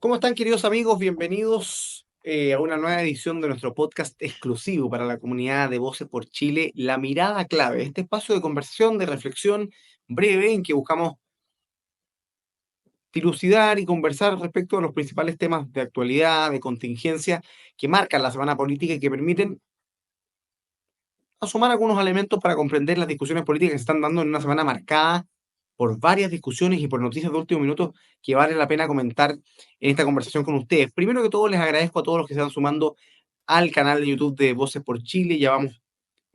¿Cómo están, queridos amigos? Bienvenidos a una nueva edición de nuestro podcast exclusivo para la comunidad de Voces por Chile, La Mirada Clave, este espacio de conversación, de reflexión breve en que buscamos dilucidar y conversar respecto a los principales temas de actualidad, de contingencia que marcan la semana política y que permiten asomar algunos elementos para comprender las discusiones políticas que se están dando en una semana marcada por varias discusiones y por noticias de último minuto que vale la pena comentar en esta conversación con ustedes. Primero que todo, les agradezco a todos los que se están sumando al canal de YouTube de Voces por Chile. Ya vamos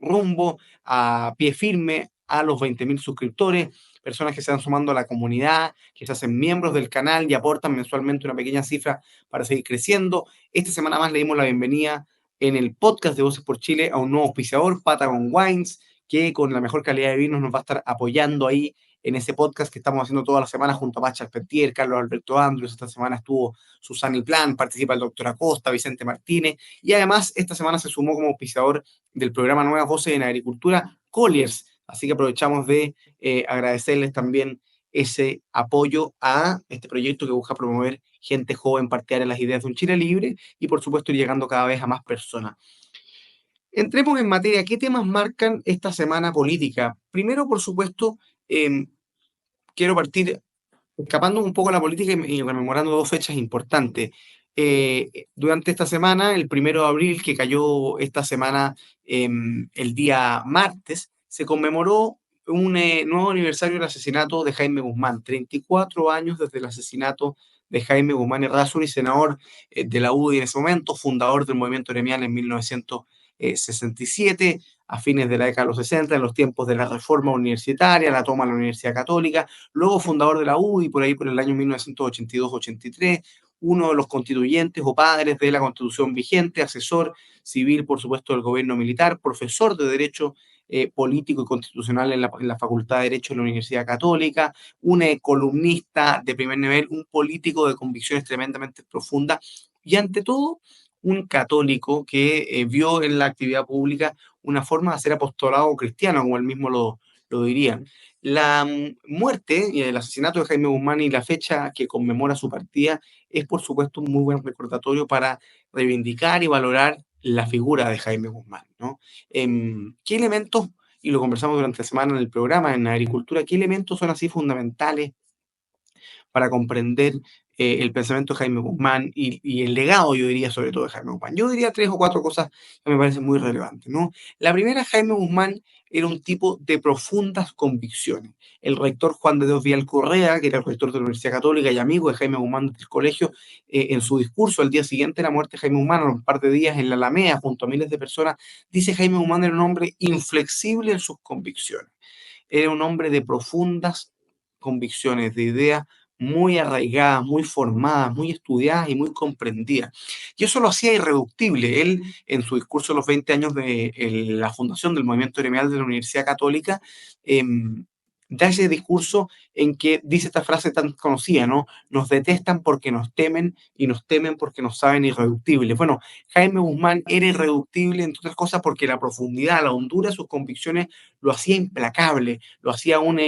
rumbo a pie firme a los 20.000 suscriptores, personas que se van sumando a la comunidad, que se hacen miembros del canal y aportan mensualmente una pequeña cifra para seguir creciendo. Esta semana más le dimos la bienvenida en el podcast de Voces por Chile a un nuevo auspiciador, Patagon Wines, que con la mejor calidad de vinos nos va a estar apoyando ahí en ese podcast que estamos haciendo toda la semana junto a Pacha Alpentier, Carlos Alberto Andrews. Esta semana estuvo Susana Plan, participa el doctor Acosta, Vicente Martínez, y además esta semana se sumó como auspiciador del programa Nuevas Voces en Agricultura, Colliers. Así que aprovechamos de agradecerles también ese apoyo a este proyecto que busca promover gente joven partidaria en las ideas de un Chile libre y, por supuesto, ir llegando cada vez a más personas. Entremos en materia. ¿Qué temas marcan esta semana política? Primero, por supuesto, eh, quiero partir escapando un poco a la política y rememorando dos fechas importantes. Durante esta semana, el 1 de abril, que cayó esta semana el día martes, se conmemoró un nuevo aniversario del asesinato de Jaime Guzmán, 34 años desde el asesinato de Jaime Guzmán Errázuriz, senador de la UDI en ese momento, fundador del movimiento gremial en 1967, a fines de la década de los 60, en los tiempos de la reforma universitaria, la toma de la Universidad Católica, luego fundador de la UDI por ahí por el año 1982-83, uno de los constituyentes o padres de la constitución vigente, asesor civil, por supuesto, del gobierno militar, profesor de Derecho Político y Constitucional en la Facultad de Derecho de la Universidad Católica, un columnista de primer nivel, un político de convicciones tremendamente profundas y, ante todo, un católico que vio en la actividad pública una forma de hacer apostolado cristiano, como él mismo lo diría. La muerte y el asesinato de Jaime Guzmán y la fecha que conmemora su partida es, por supuesto, un muy buen recordatorio para reivindicar y valorar la figura de Jaime Guzmán, ¿no? ¿Qué elementos, y lo conversamos durante la semana en el programa, en agricultura, qué elementos son así fundamentales para comprender el pensamiento de Jaime Guzmán y el legado, yo diría, sobre todo de Jaime Guzmán? Yo diría tres o cuatro cosas que me parecen muy relevantes, ¿no? La primera, Jaime Guzmán era un tipo de profundas convicciones. El rector Juan de Dios Vial Correa, que era el rector de la Universidad Católica y amigo de Jaime Guzmán del colegio, en su discurso al día siguiente de la muerte de Jaime Guzmán, a un par de días en la Alameda, junto a miles de personas, dice: Jaime Guzmán era un hombre inflexible en sus convicciones. Era un hombre de profundas convicciones, de ideas muy arraigadas, muy formadas, muy estudiadas y muy comprendidas. Y eso lo hacía irreductible. Él, en su discurso de los 20 años de la fundación del movimiento gremial de la Universidad Católica, eh, da ese discurso en que dice esta frase tan conocida, ¿no? Nos detestan porque nos temen y nos temen porque nos saben irreductibles. Bueno, Jaime Guzmán era irreductible, entre otras cosas, porque la profundidad, la hondura de sus convicciones lo hacía implacable, lo hacía un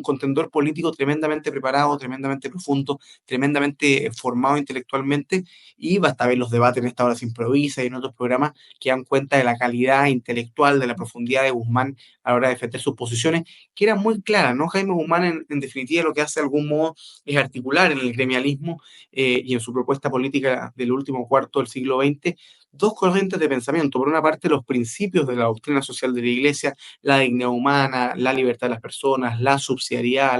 contendor político tremendamente preparado, tremendamente profundo, tremendamente formado intelectualmente, y basta ver los debates en Esta Hora Se Improvisa y en otros programas que dan cuenta de la calidad intelectual, de la profundidad de Guzmán a la hora de defender sus posiciones, que eran muy claras, ¿no? Jaime Guzmán, en definitiva, lo que hace de algún modo es articular en el gremialismo y en su propuesta política del último cuarto del siglo XX dos corrientes de pensamiento. Por una parte, los principios de la doctrina social de la Iglesia, la dignidad humana, la libertad de las personas, la subsidiariedad,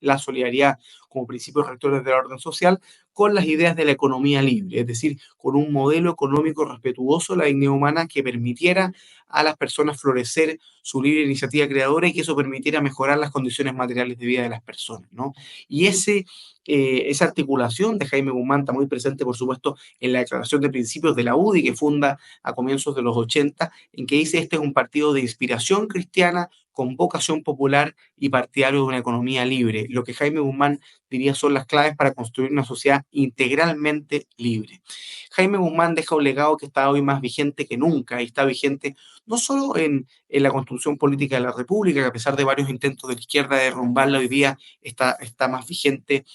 la solidaridad como principios rectores de la orden social, con las ideas de la economía libre, es decir, con un modelo económico respetuoso de la dignidad humana que permitiera a las personas florecer su libre iniciativa creadora y que eso permitiera mejorar las condiciones materiales de vida de las personas, ¿no? Y esa articulación de Jaime Guzmán está muy presente, por supuesto, en la Declaración de Principios de la UDI, que funda a comienzos de los 80, en que dice: este es un partido de inspiración cristiana, con vocación popular y partidario de una economía libre. Lo que Jaime Guzmán diría son las claves para construir una sociedad integralmente libre. Jaime Guzmán deja un legado que está hoy más vigente que nunca, y está vigente no solo en la construcción política de la República, que a pesar de varios intentos de la izquierda de derrumbarla, hoy día está más vigente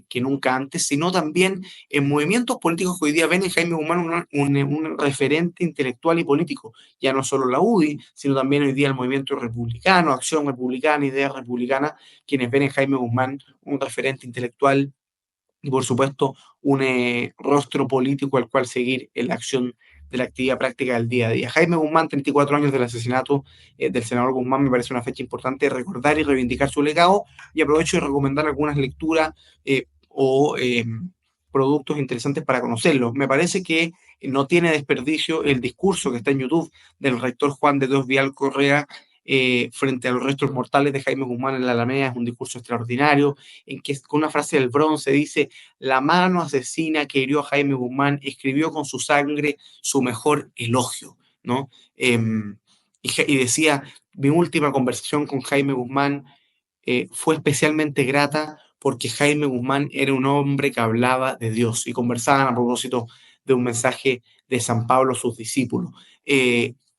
que nunca antes, sino también en movimientos políticos que hoy día ven en Jaime Guzmán un referente intelectual y político, ya no solo la UDI, sino también hoy día el movimiento republicano, Acción Republicana, Idea Republicana, quienes ven en Jaime Guzmán un referente intelectual y, por supuesto, un rostro político al cual seguir en la acción de la actividad práctica del día a día. Jaime Guzmán, 34 años del asesinato del senador Guzmán, me parece una fecha importante de recordar y reivindicar su legado, y aprovecho de recomendar algunas lecturas o productos interesantes para conocerlo. Me parece que no tiene desperdicio el discurso que está en YouTube del rector Juan de Dios Vial Correa frente a los restos mortales de Jaime Guzmán en la Alameda. Es un discurso extraordinario en que con una frase del bronce dice: la mano asesina que hirió a Jaime Guzmán escribió con su sangre su mejor elogio, ¿no? Y decía: mi última conversación con Jaime Guzmán fue especialmente grata porque Jaime Guzmán era un hombre que hablaba de Dios, y conversaban a propósito de un mensaje de San Pablo a sus discípulos.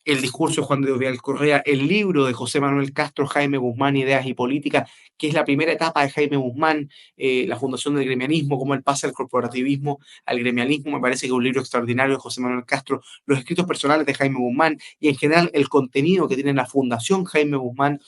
El discurso de Juan de Dios Correa, el libro de José Manuel Castro, Jaime Guzmán, Ideas y Política, que es la primera etapa de Jaime Guzmán, la fundación del gremialismo, cómo él pasa del corporativismo al gremialismo. Me parece que es un libro extraordinario de José Manuel Castro, los escritos personales de Jaime Guzmán y en general el contenido que tiene la Fundación Jaime Guzmán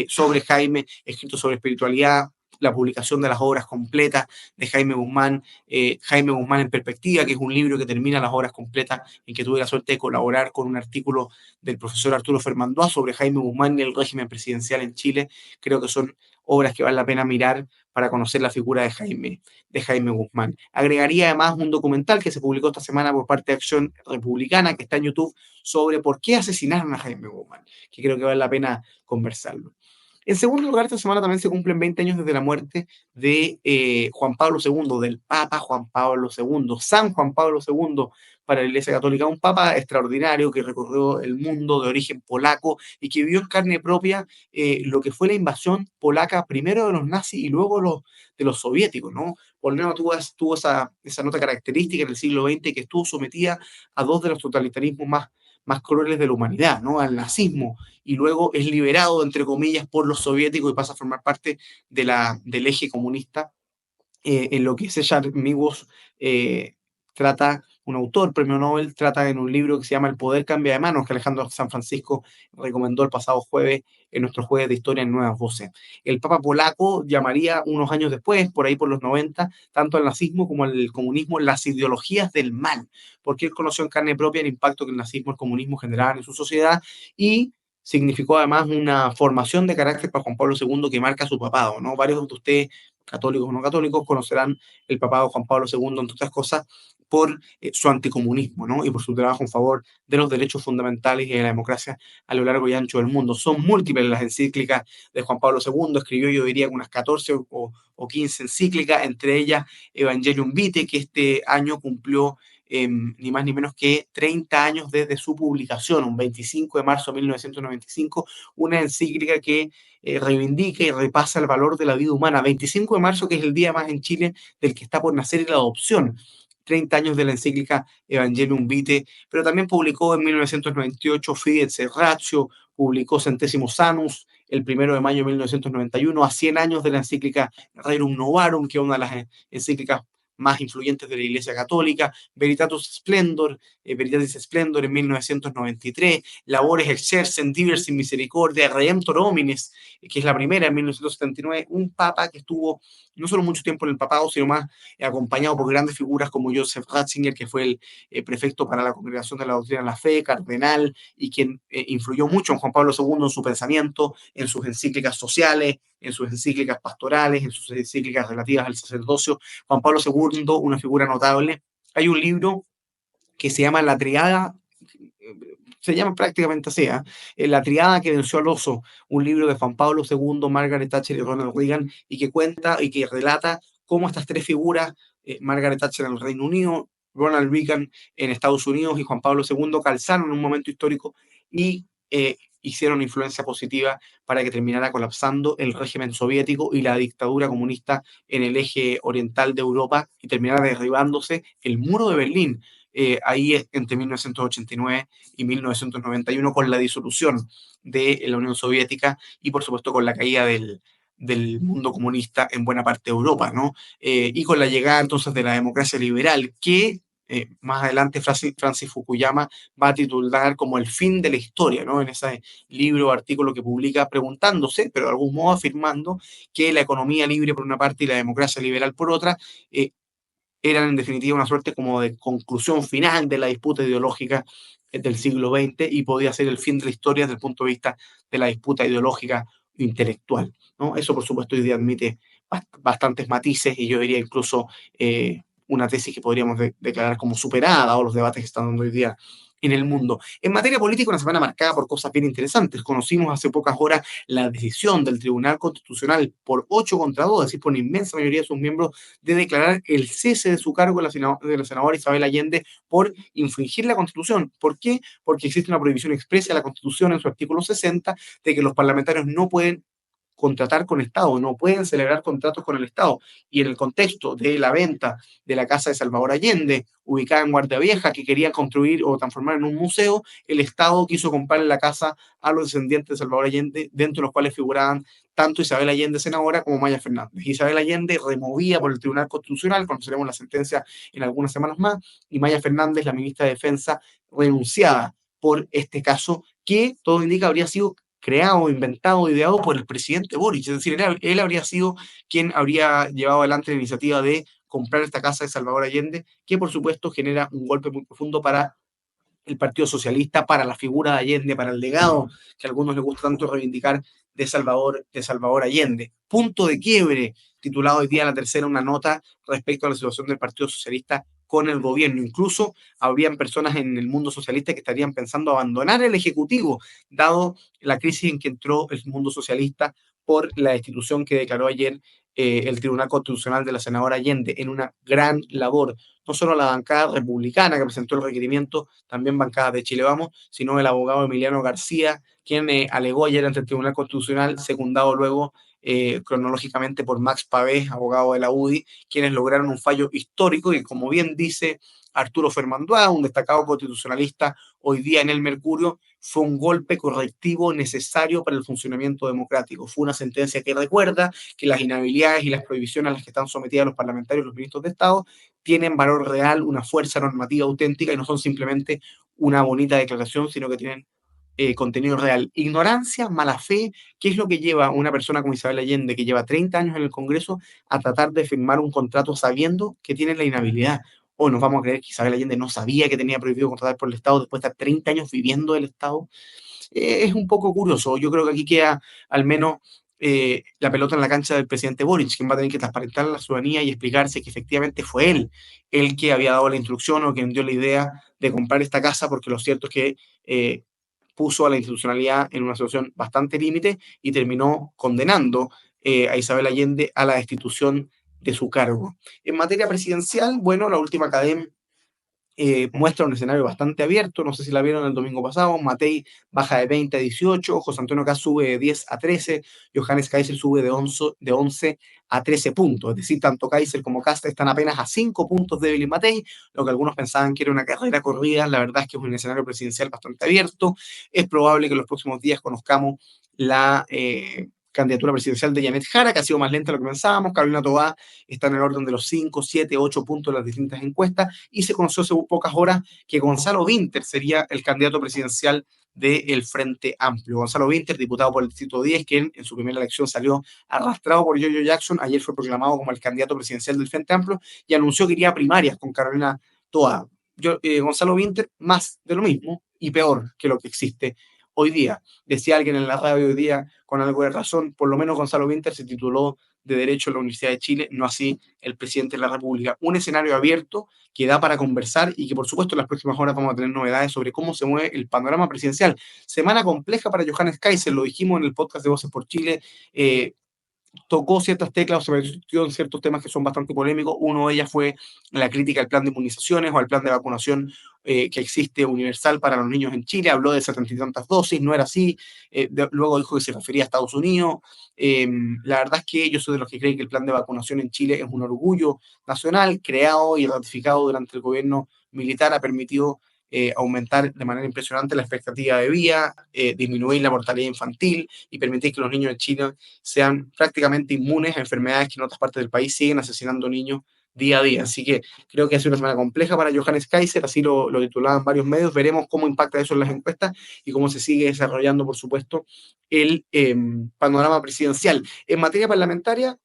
sobre Jaime, escrito sobre espiritualidad, la publicación de las obras completas de Jaime Guzmán en perspectiva, que es un libro que termina las obras completas, en que tuve la suerte de colaborar con un artículo del profesor Arturo Fermandois sobre Jaime Guzmán y el régimen presidencial en Chile. Creo que son obras que vale la pena mirar para conocer la figura de Jaime Guzmán. Agregaría además un documental que se publicó esta semana por parte de Acción Republicana, que está en YouTube, sobre por qué asesinaron a Jaime Guzmán, que creo que vale la pena conversarlo. En segundo lugar, esta semana también se cumplen 20 años desde la muerte de Juan Pablo II, del Papa Juan Pablo II, San Juan Pablo II para la Iglesia Católica, un Papa extraordinario que recorrió el mundo, de origen polaco, y que vivió en carne propia lo que fue la invasión polaca, primero de los nazis y luego de los soviéticos, ¿no? Polneo tuvo esa nota característica en el siglo XX, que estuvo sometida a dos de los totalitarismos más crueles de la humanidad, ¿no? Al nazismo, y luego es liberado, entre comillas, por los soviéticos y pasa a formar parte del eje comunista, en lo que César Migos trata, un autor, premio Nobel, trata en un libro que se llama El poder cambia de manos, que Alejandro San Francisco recomendó el pasado jueves en nuestro jueves de historia en Nuevas Voces. El Papa polaco llamaría unos años después, por ahí por los 90, tanto al nazismo como al comunismo las ideologías del mal, porque él conoció en carne propia el impacto que el nazismo y el comunismo generaban en su sociedad, y significó además una formación de carácter para Juan Pablo II que marca su papado, ¿no? Varios de ustedes, católicos o no católicos, conocerán el papado de Juan Pablo II, entre otras cosas, por su anticomunismo, ¿no? Y por su trabajo en favor de los derechos fundamentales y de la democracia a lo largo y ancho del mundo. Son múltiples las encíclicas de Juan Pablo II, escribió, yo diría, unas 14 o 15 encíclicas, entre ellas Evangelium Vitae, que este año cumplió ni más ni menos que 30 años desde su publicación, un 25 de marzo de 1995, una encíclica que reivindica y repasa el valor de la vida humana. 25 de marzo, que es el día más en Chile del que está por nacer y la adopción. 30 años de la encíclica Evangelium Vitae, pero también publicó en 1998 Fides et Ratio, publicó Centésimos Annus el 1 de mayo de 1991, a 100 años de la encíclica Rerum Novarum, que es una de las encíclicas más influyentes de la Iglesia Católica, Veritatis Splendor en 1993, Labores Exercens, Divers in Misericordia, Redemptor Homines, que es la primera en 1979, un papa que estuvo no solo mucho tiempo en el papado, sino más acompañado por grandes figuras como Joseph Ratzinger, que fue el prefecto para la Congregación de la Doctrina de la Fe, cardenal, y quien influyó mucho en Juan Pablo II, en su pensamiento, en sus encíclicas sociales, en sus encíclicas pastorales, en sus encíclicas relativas al sacerdocio. Juan Pablo II, una figura notable. Hay un libro que se llama La Triada, se llama prácticamente así, La Triada que venció al oso, un libro de Juan Pablo II, Margaret Thatcher y Ronald Reagan, y que cuenta y que relata cómo estas tres figuras, Margaret Thatcher en el Reino Unido, Ronald Reagan en Estados Unidos y Juan Pablo II, calzaron en un momento histórico y hicieron influencia positiva para que terminara colapsando el régimen soviético y la dictadura comunista en el eje oriental de Europa, y terminara derribándose el muro de Berlín, ahí entre 1989 y 1991, con la disolución de la Unión Soviética y, por supuesto, con la caída del mundo comunista en buena parte de Europa, ¿no? Y con la llegada entonces de la democracia liberal, que más adelante Francis Fukuyama va a titular como el fin de la historia, ¿no? En ese libro o artículo que publica preguntándose, pero de algún modo afirmando que la economía libre por una parte y la democracia liberal por otra eh, eran en definitiva una suerte como de conclusión final de la disputa ideológica del siglo XX y podía ser el fin de la historia desde el punto de vista de la disputa ideológica intelectual, ¿no? Eso, por supuesto, hoy día admite bastantes matices y yo diría incluso una tesis que podríamos declarar como superada o los debates que están dando hoy día en el mundo. En materia política, una semana marcada por cosas bien interesantes. Conocimos hace pocas horas la decisión del Tribunal Constitucional por 8-2, es decir, por una inmensa mayoría de sus miembros, de declarar el cese de su cargo de la senadora Isabel Allende por infringir la Constitución. ¿Por qué? Porque existe una prohibición expresa de la Constitución en su artículo 60 de que los parlamentarios no pueden contratar con el Estado, no pueden celebrar contratos con el Estado. Y en el contexto de la venta de la casa de Salvador Allende, ubicada en Guardia Vieja, que quería construir o transformar en un museo, el Estado quiso comprarle la casa a los descendientes de Salvador Allende, dentro de los cuales figuraban tanto Isabel Allende, senadora, como Maya Fernández. Isabel Allende, removida por el Tribunal Constitucional, conoceremos la sentencia en algunas semanas más, y Maya Fernández, la ministra de Defensa, renunciada por este caso, que todo indica habría sido creado, inventado, ideado por el presidente Boric. Es decir, él habría sido quien habría llevado adelante la iniciativa de comprar esta casa de Salvador Allende, que por supuesto genera un golpe muy profundo para el Partido Socialista, para la figura de Allende, para el legado que a algunos les gusta tanto reivindicar de Salvador Allende. Punto de quiebre, titulado hoy día La Tercera, una nota respecto a la situación del Partido Socialista con el gobierno. Incluso habrían personas en el mundo socialista que estarían pensando abandonar el Ejecutivo, dado la crisis en que entró el mundo socialista por la destitución que declaró ayer el Tribunal Constitucional de la senadora Allende, en una gran labor no solo la bancada republicana que presentó el requerimiento, también bancada de Chile Vamos, sino el abogado Emiliano García, quien alegó ayer ante el Tribunal Constitucional, secundado luego cronológicamente por Max Pavés, abogado de la UDI, quienes lograron un fallo histórico y, como bien dice Arturo Fermanduá, un destacado constitucionalista hoy día en el Mercurio, fue un golpe correctivo necesario para el funcionamiento democrático. Fue una sentencia que recuerda que las inhabilidades y las prohibiciones a las que están sometidos los parlamentarios y los ministros de Estado tienen valor real, una fuerza normativa auténtica y no son simplemente una bonita declaración, sino que tienen contenido real. Ignorancia, mala fe, ¿qué es lo que lleva a una persona como Isabel Allende, que lleva 30 años en el Congreso, a tratar de firmar un contrato sabiendo que tiene la inhabilidad? O nos vamos a creer que Isabel Allende no sabía que tenía prohibido contratar por el Estado después de estar 30 años viviendo del Estado. Es un poco curioso. Yo creo que aquí queda al menos la pelota en la cancha del presidente Boric, quien va a tener que transparentar a la ciudadanía y explicarse que efectivamente fue él el que había dado la instrucción o quien dio la idea de comprar esta casa, porque lo cierto es que puso a la institucionalidad en una situación bastante límite y terminó condenando a Isabel Allende a la destitución de su cargo. En materia presidencial, bueno, la última cadena muestra un escenario bastante abierto. No sé si la vieron el domingo pasado. Matei baja de 20 a 18, José Antonio Caz sube de 10 a 13, Johannes Kaiser sube de 11 a 13 puntos. Es decir, tanto Kaiser como Cast están apenas a 5 puntos de Billy Matei, lo que algunos pensaban que era una carrera corrida. La verdad es que es un escenario presidencial bastante abierto. Es probable que en los próximos días conozcamos la candidatura presidencial de Janet Jara, que ha sido más lenta de lo que pensábamos. Carolina Tobá está en el orden de los 5, 7, 8 puntos en las distintas encuestas, y se conoció hace pocas horas que Gonzalo Winter sería el candidato presidencial del Frente Amplio. Gonzalo Winter, diputado por el Distrito 10, que en su primera elección salió arrastrado por Yoyo Jackson, ayer fue proclamado como el candidato presidencial del Frente Amplio y anunció que iría a primarias con Carolina Toa. Gonzalo Winter, más de lo mismo y peor que lo que existe hoy día. Decía alguien en la radio hoy día con algo de razón, por lo menos Gonzalo Winter se tituló de Derecho en la Universidad de Chile, no así el presidente de la República. Un escenario abierto que da para conversar y que por supuesto en las próximas horas vamos a tener novedades sobre cómo se mueve el panorama presidencial. Semana compleja para Johannes Kaiser, lo dijimos en el podcast de Voces por Chile, tocó ciertas teclas o se metió en ciertos temas que son bastante polémicos. Uno de ellas fue la crítica al plan de inmunizaciones o al plan de vacunación que existe universal para los niños en Chile. Habló de 70 y tantas dosis, no era así. Luego dijo que se refería a Estados Unidos. La verdad es que yo soy de los que creen que el plan de vacunación en Chile es un orgullo nacional, creado y ratificado durante el gobierno militar, ha permitido aumentar de manera impresionante la expectativa de vida, disminuir la mortalidad infantil y permitir que los niños en China sean prácticamente inmunes a enfermedades que en otras partes del país siguen asesinando niños día a día. Así que creo que ha sido una semana compleja para Johannes Kaiser, así lo titulaban varios medios. Veremos cómo impacta eso en las encuestas y cómo se sigue desarrollando, por supuesto, el panorama presidencial. En materia parlamentaria,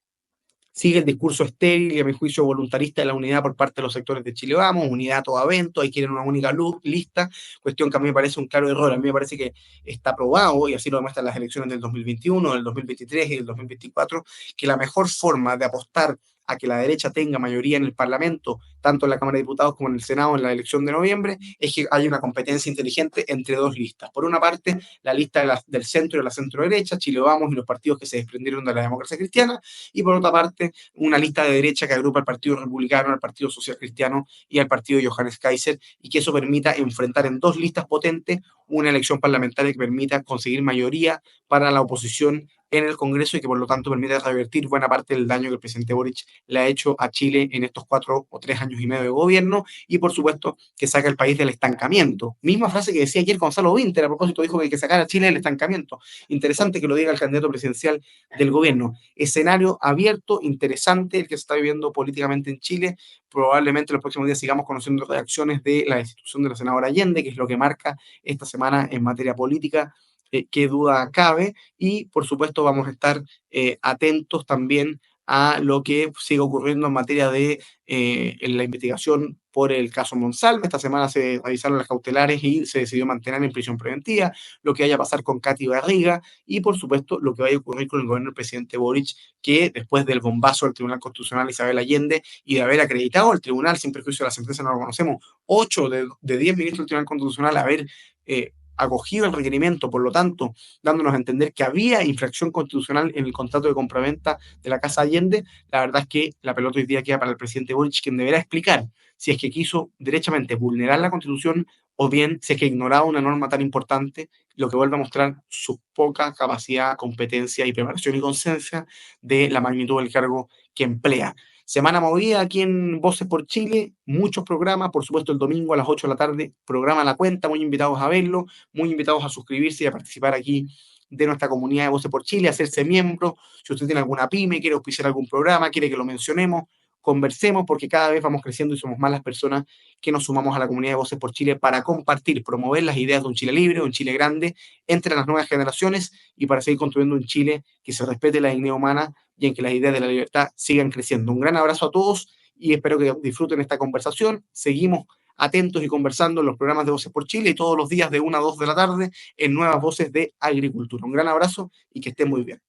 sigue el discurso estéril y, a mi juicio, voluntarista de la unidad por parte de los sectores de Chile Vamos, unidad a todo evento, ahí quieren una única lista, cuestión que a mí me parece un claro error. A mí me parece que está probado, y así lo demuestran las elecciones del 2021, del 2023 y del 2024, que la mejor forma de apostar a que la derecha tenga mayoría en el Parlamento, tanto en la Cámara de Diputados como en el Senado en la elección de noviembre, es que haya una competencia inteligente entre dos listas. Por una parte, la lista del centro y de la centro-derecha, Chile Vamos y los partidos que se desprendieron de la democracia cristiana, y por otra parte, una lista de derecha que agrupa al Partido Republicano, al Partido Social Cristiano y al Partido de Johannes Kaiser, y que eso permita enfrentar en dos listas potentes una elección parlamentaria que permita conseguir mayoría para la oposición en el Congreso y que por lo tanto permita revertir buena parte del daño que el presidente Boric le ha hecho a Chile en estos 4 o 3 años y medio de gobierno, y por supuesto que saca el país del estancamiento. Misma frase que decía ayer Gonzalo Winter, a propósito dijo que hay que sacar a Chile del estancamiento. Interesante que lo diga el candidato presidencial del gobierno. Escenario abierto, interesante el que se está viviendo políticamente en Chile. Probablemente en los próximos días sigamos conociendo reacciones de la destitución de la senadora Allende, que es lo que marca esta semana en materia política, qué duda cabe, y por supuesto vamos a estar atentos también a lo que sigue ocurriendo en materia de en la investigación por el caso Monsalve. Esta semana se revisaron las cautelares y se decidió mantener en prisión preventiva, lo que vaya a pasar con Katy Barriga y, por supuesto, lo que vaya a ocurrir con el gobierno del presidente Boric, que después del bombazo del Tribunal Constitucional Isabel Allende y de haber acreditado al tribunal, sin perjuicio de la sentencia, no lo conocemos, 8 de 10 ministros del Tribunal Constitucional haber acogido el requerimiento, por lo tanto, dándonos a entender que había infracción constitucional en el contrato de compraventa de la Casa Allende. La verdad es que la pelota hoy día queda para el presidente Boric, quien deberá explicar si es que quiso derechamente vulnerar la Constitución o bien si es que ignoraba una norma tan importante, lo que vuelve a mostrar su poca capacidad, competencia y preparación y conciencia de la magnitud del cargo que emplea. Semana movida aquí en Voces por Chile, muchos programas, por supuesto el domingo a las 8 de la tarde, programa La Cuenta, muy invitados a verlo, muy invitados a suscribirse y a participar aquí de nuestra comunidad de Voces por Chile, a hacerse miembro. Si usted tiene alguna pyme, quiere auspiciar algún programa, quiere que lo mencionemos, conversemos, porque cada vez vamos creciendo y somos más las personas que nos sumamos a la comunidad de Voces por Chile para compartir, promover las ideas de un Chile libre, un Chile grande, entre las nuevas generaciones y para seguir construyendo un Chile que se respete la dignidad humana y en que las ideas de la libertad sigan creciendo. Un gran abrazo a todos y espero que disfruten esta conversación. Seguimos atentos y conversando en los programas de Voces por Chile y todos los días de 1 a 2 de la tarde en Nuevas Voces de Agricultura. Un gran abrazo y que estén muy bien.